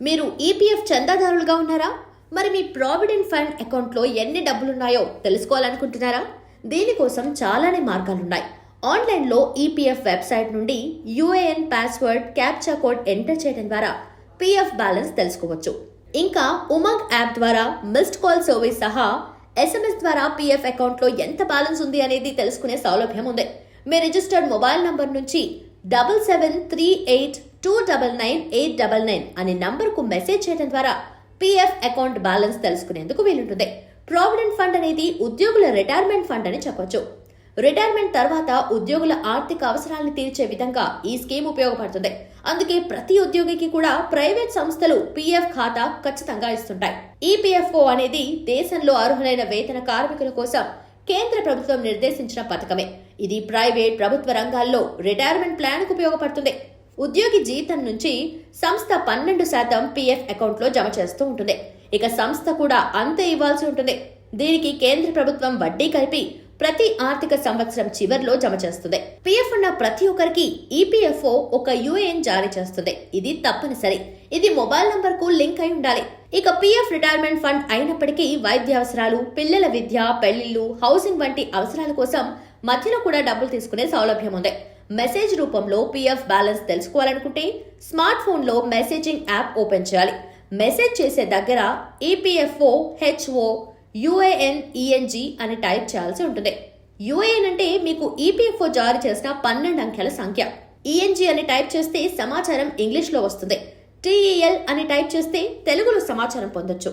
మీరు ఈపీఎఫ్ చందాదారులుగా ఉన్నారా? మరి మీ ప్రావిడెంట్ ఫండ్ అకౌంట్లో ఎన్ని డబ్బులున్నాయో తెలుసుకోవాలనుకుంటున్నారా? దీనికోసం చాలానే మార్గాలున్నాయి. ఆన్లైన్లో ఈపీఎఫ్ వెబ్సైట్ నుండి UAN password, captcha code enter చేయడం ద్వారా పీఎఫ్ బ్యాలెన్స్ తెలుసుకోవచ్చు. ఇంకా ఉమంగ్ యాప్ ద్వారా మిస్డ్ కాల్ సర్వీస్ సహా ఎస్ఎంఎస్ ద్వారా పీఎఫ్ అకౌంట్లో ఎంత బ్యాలెన్స్ ఉంది అనేది తెలుసుకునే సౌలభ్యం ఉంది. మీ రిజిస్టర్డ్ మొబైల్ నంబర్ నుంచి 7738299899 అనే నంబర్కు మెసేజ్ చేయడం ద్వారా పీఎఫ్ అకౌంట్ బ్యాలెన్స్ తెలుసుకునేందుకు వీలుంటుంది. ప్రావిడెంట్ ఫండ్ అనేది ఉద్యోగుల రిటైర్మెంట్ ఫండ్ అని చెప్పొచ్చు. రిటైర్మెంట్ తర్వాత ఉద్యోగుల ఆర్థిక అవసరాలను తీర్చే విధంగా ఈ స్కీమ్ ఉపయోగపడుతుంది. అందుకే ప్రతి ఉద్యోగికి కూడా ప్రైవేట్ సంస్థలు పీఎఫ్ ఖాతా ఖచ్చితంగా ఇస్తుంటాయి. ఈపీఎఫ్ఓ అనేది దేశంలో అర్హులైన వేతన కార్మికుల కోసం కేంద్ర ప్రభుత్వం నిర్దేశించిన పథకమే. ఇది ప్రైవేట్, ప్రభుత్వ రంగాల్లో రిటైర్మెంట్ ప్లాన్ కు ఉపయోగపడుతుంది. ఉద్యోగి జీతం నుంచి సంస్థ 12% పీఎఫ్ అకౌంట్లో జమ చేస్తూ ఉంటుంది. ఇక సంస్థ కూడా అంతే ఇవ్వాల్సి ఉంటుంది. దీనికి కేంద్ర ప్రభుత్వం వడ్డీ కలిపి ప్రతి ఆర్థిక సంవత్సరం చివర్లో జమ చేస్తుంది. పీఎఫ్ ఉన్న ప్రతి ఒక్కరికి ఈపీఎఫ్ఓ ఒక యూఏఎన్ జారీ చేస్తుంది. ఇది తప్పనిసరి. ఇది మొబైల్ నంబర్ కు లింక్ అయి ఉండాలి. ఇక పీఎఫ్ రిటైర్మెంట్ ఫండ్ అయినప్పటికీ వైద్య అవసరాలు, పిల్లల విద్య, పెళ్లిళ్లు, హౌసింగ్ వంటి అవసరాల కోసం మధ్యలో కూడా డబ్బులు తీసుకునే సౌలభ్యం ఉంది. మెసేజ్ రూపంలో పీఎఫ్ బ్యాలెన్స్ తెలుసుకోవాలనుకుంటే స్మార్ట్ ఫోన్ లో మెసేజింగ్ యాప్ ఓపెన్ చేయాలి. మెసేజ్ చేసే దగ్గర ఈపీఎఫ్ఓ హెచ్ఓ UANENG అని టైప్ చేయాల్సి ఉంటుంది. యూఏఎన్ అంటే మీకు ఈపీఎఫ్ఓ జారీ చేసిన 12 అంకెల సంఖ్య. ఈఎన్జీ అని టైప్ చేస్తే సమాచారం ఇంగ్లీష్లో వస్తుంది. TEL అని టైప్ చేస్తే తెలుగులో సమాచారం పొందొచ్చు.